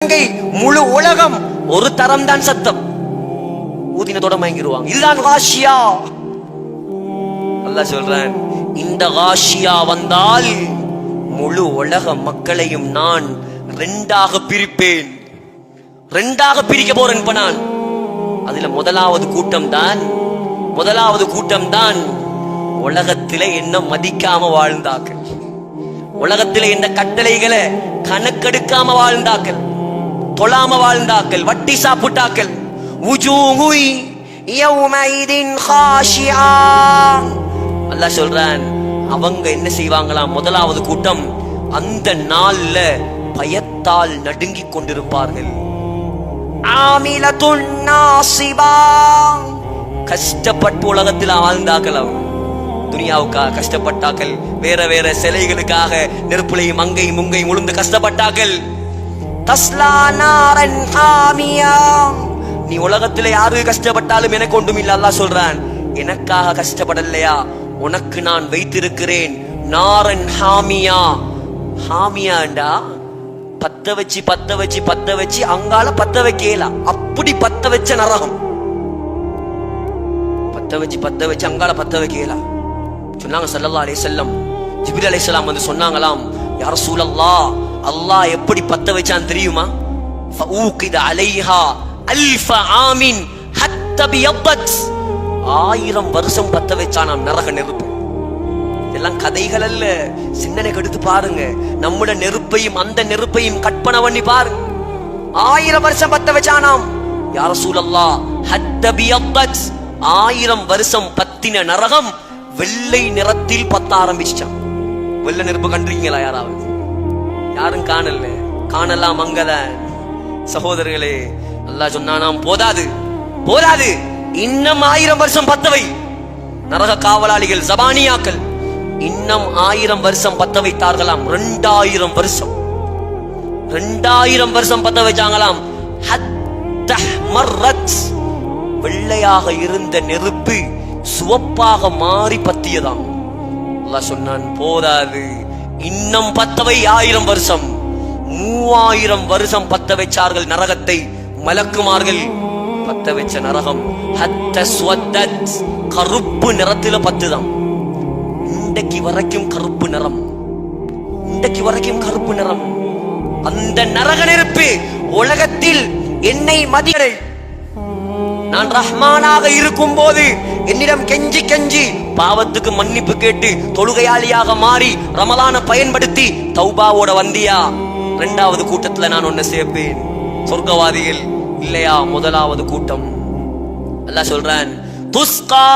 முழு உலகம் ஒரு தரம் தான் சத்தம் ஊதினத்தோட மயங்கிடுவாங்க. இதுதான் காஷியா. அல்லாஹ் சொல்றான், இந்த காஷியா வந்தால் முழு உலக மக்களையும் நான் ரெண்டாக பிரிப்பேன். ரெண்டாக பிரிக்க போறேன் இப்ப நான். அதுல முதலாவது கூட்டம் தான் உலகத்தில என்ன மதிக்காம வாழ்ந்தாக்கள், உலகத்தில என்ன கட்டளைகளை கணக்கெடுக்காம வாழ்ந்தாக்கள், தொழாம வாழ்ந்தாக்கள், வட்டி சாப்பிட்டாக்கள். அல்லாஹ் சொல்றான், அவங்க என்ன செய்வாங்களாம்? முதலாவது கூட்டம் அந்த நாள்ல பயத்தால் நடுங்கிக் கொண்டிருப்பார்கள். கஷ்டப்பட்டு உலகத்தில் வாழ்ந்தாக்கள், துனியாவுக்காக கஷ்டப்பட்டாக்கள், வேற வேற சிலைகளுக்காக நெருப்புலையும் மங்கையும் முங்கையும் உளுந்து கஷ்டப்பட்டாக்கள். நீ உலகத்துல யாரு கஷ்டப்பட்டாலும் எனக்கு ஒன்றும் இல்ல. அல்லாஹ் சொல்றான், எனக்காக கஷ்டப்படலையா? உனக்கு நான் வைத்திருக்கிறேன் நாரன் ஹாமியா. ஹாமியாண்டா பத்த வச்சு அங்கால பத்த வைக்கலாம். அப்படி பத்த வச்ச நரகம். பத்த வச்சு அங்கால பத்த வைக்கலாம். சொன்னாங்க ஸல்லல்லாஹு அலைஹி வஸல்லம், ஜிப்ரீல் அலைஹிஸ்ஸலாம் வந்து சொன்னாங்களாம், யா ரசூலல்லாஹ், அல்லாஹ் எப்படி பத்த வச்சான் தெரியுமா? ஃபஊகித அலைஹா அல்ஃப ஆமின் ஹத்தா பியபத். 1000 வருஷம் பத்த வச்சானாம் நரக நெருப்பு. இதெல்லாம் கதைகள் அல்ல, சிந்தனை எடுத்து பாருங்க. நம்முடைய நெருப்பையும் அந்த நெருப்பையும் கற்பனை பண்ணி பாருங்க. 1000 வருஷம் பத்த வச்சானாம். யா ரசூலல்லாஹ், ஹத்தா பியபத், 1000 வருஷம் பத்தின நரகம் வெள்ளை நிறத்தில் பத்த ஆரம்பிச்சான். வெள்ளை நெருப்பு கண்டிருக்கீங்களா யாராவது? யாரும் காணல. காணலாம் அங்கதான். சகோதரர்களே, அல்லாஹ் சொன்னானாம், போதாது இன்னும் 1000 வருஷம் பத்தவை. நரக காவலாளிகள் ஜபானியாக்கள் இன்னும் 1000 வருஷம் பத்த வைத்தார்களாம். 2000 வருஷம் பத்த வச்சாங்களாம். வெள்ளையாக இருந்த நெருப்பு சுவப்பாக மாறி பத்தியதாம். அல்லாஹ் சொன்னான், போதாது இன்னும் பத்தவை 1000 வருஷம். 3000 வருஷம் பத்த வச்சார்கள் நரகத்தை மலக்குமார்கள். பத்த வச்ச நரகம் கருப்பு நிறத்தில பத்துதான். இன்றைக்கு வரைக்கும் கருப்பு நிறம். அந்த நரக நெருப்பு உலகத்தில் என்னை மதியை நான் ரஹ்மானாக இருக்கும் போது என்னிடம் கெஞ்சி பாவத்துக்கு மன்னிப்பு கேட்டு தொழுகையாளியாக மாறி ரமலான பயன்படுத்தி தௌபாவோட வந்தியா? 2வது கூட்டத்துல நான் ஒன்ன சேர்ப்பேன், சொர்க்கவாதிகள். இல்லையா? முதலாவது கூட்டம். அல்லாஹ் சொல்றான், துஸ்கா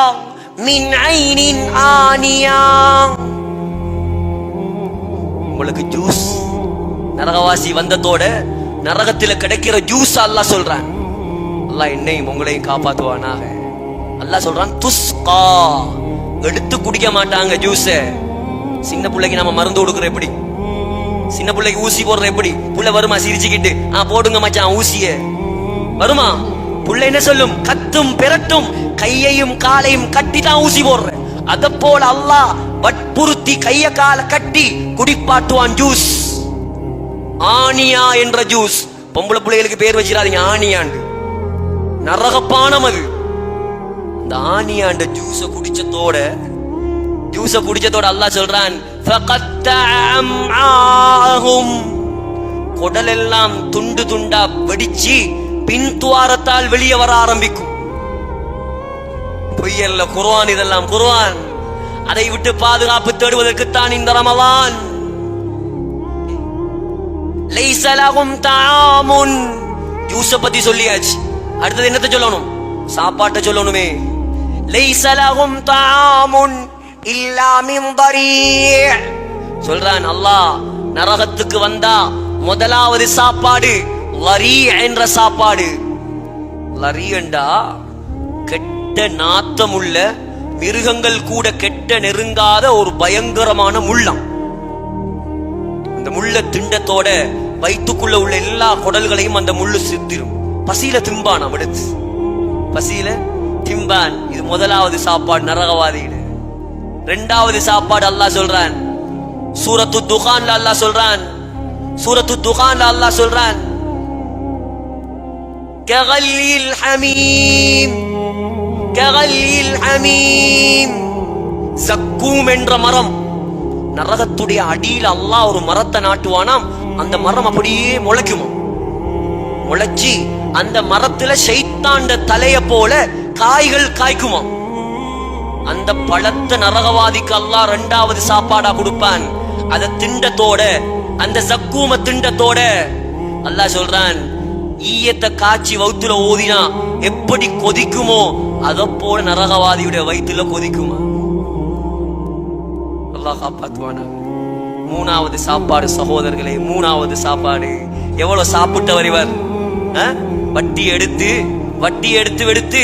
மின் ஐனின் ஆனியா. உங்களுக்கு ஜூஸ், நரகவாசி வந்ததோட நரகத்தில் கிடைக்கிற ஜூஸ் அல்லாஹ் சொல்றான். அல்லாஹ் என்னையும் உங்களையும் காப்பாத்துவானாக. அல்லாஹ் சொல்றான், துஸ்கா, எடுத்து குடிக்க மாட்டாங்க ஜூஸ. சின்ன பிள்ளைக்கு நம்ம மருந்து கொடுக்குற எப்படி? சின்ன பிள்ளைக்கு ஊசி போடுற எப்படி? புள்ள வருமா சிரிச்சுக்கிட்டு, போடுங்க மச்சான் ஊசிய, வருமா? புள்ள என்ன சொல்லும்? கத்தும் பெரட்டும், கையையும் காலையும் கட்டி தான் ஊசி போடுற. அத போல அல்லாஹ் வற்புறுத்தி கைய கால கட்டி குடிப்பாட்டுவான் ஜூஸ். ஆனியா என்ற ஜூஸ். பொம்பளை பிள்ளைகளுக்கு பேர் வச்சிடாதீங்க ஆனியாண்டு, நரகப்பானம் அது. இந்த ஆனியாண்ட ஜூஸ குடிச்சதோட அல்லாஹ் சொல்றான், குடல் எல்லாம் துண்டு துண்டா வெடிச்சு பின் துவாரத்தால் வெளியே வர ஆரம்பிக்கும். பொய்யல்ல குர்ஆன், இதெல்லாம் குர்ஆன். அதை விட்டு பாதுகாப்பு தேடுவதற்குத்தான் இந்த ரமலான். லைஸ லஹும் தஆமுன், ஜூஸ பத்தி சொல்லியாச்சு. அடுத்தது என்னத்தை சொல்லணும்? சாப்பாட்டை சொல்லணுமே. லைஸ லஹும் தஆமுன் இல்லா மின் தரீ'. சொல்றான் அல்லாஹ், நரகத்துக்கு வந்தா முதலாவது சாப்பாடு லரீ என்ற சாப்பாடு. லரீ என்றா கெட்ட நாத்தமுள்ள, மிருகங்கள் கூட கெட்ட நெருங்காத ஒரு பயங்கரமான முள்ளம். அந்த முள்ள திண்டத்தோட வயிற்றுக்குள்ள உள்ள எல்லா குடல்களையும் அந்த முள்ளு சித்திரும். பசியில திம்பான், எடுத்து பசியில திம்பான். இது முதலாவது சாப்பாடு நரகவாதியில. 2வது சாப்பாடு அல்லாஹ் சொல்றான், சூரத்து துகான்ல அல்லாஹ் சொல்றான், ககல்லில் ஹமீம், ககல்லில் ஹமீம். ஜக்கூம் என்ற மரம், நரகத்துடைய அடியில் அல்லாஹ் ஒரு மரத்தை நாட்டுவானாம். அந்த மரம் அப்படியே முளைக்குமா, முளைச்சி அந்த மரத்துல ஷைத்தாண்ட தலைய போல காய்கள் காய்க்குமா. அந்த பழத்த நரகவாதிக்கு அல்லாஹ் 2வது சாப்பாடா கொடுப்பான். அத திண்டத்தோட, அந்த ஜக்கூம திண்டத்தோட அல்லாஹ் சொல்றான், ஈயத்தை காய்ச்சி வயிற்றுல ஓதினா எப்படி கொதிக்குமோ அத போல நரகவாதியுடைய வயிற்றுல கொதிக்குமா. அல்லாஹ் காப்பாத்துவானா. 3வது சாப்பாடு சகோதரர்களே, 3வது சாப்பாடு. எவ்வளவு சாப்பிட்டவர் இவர். வட்டி எடுத்து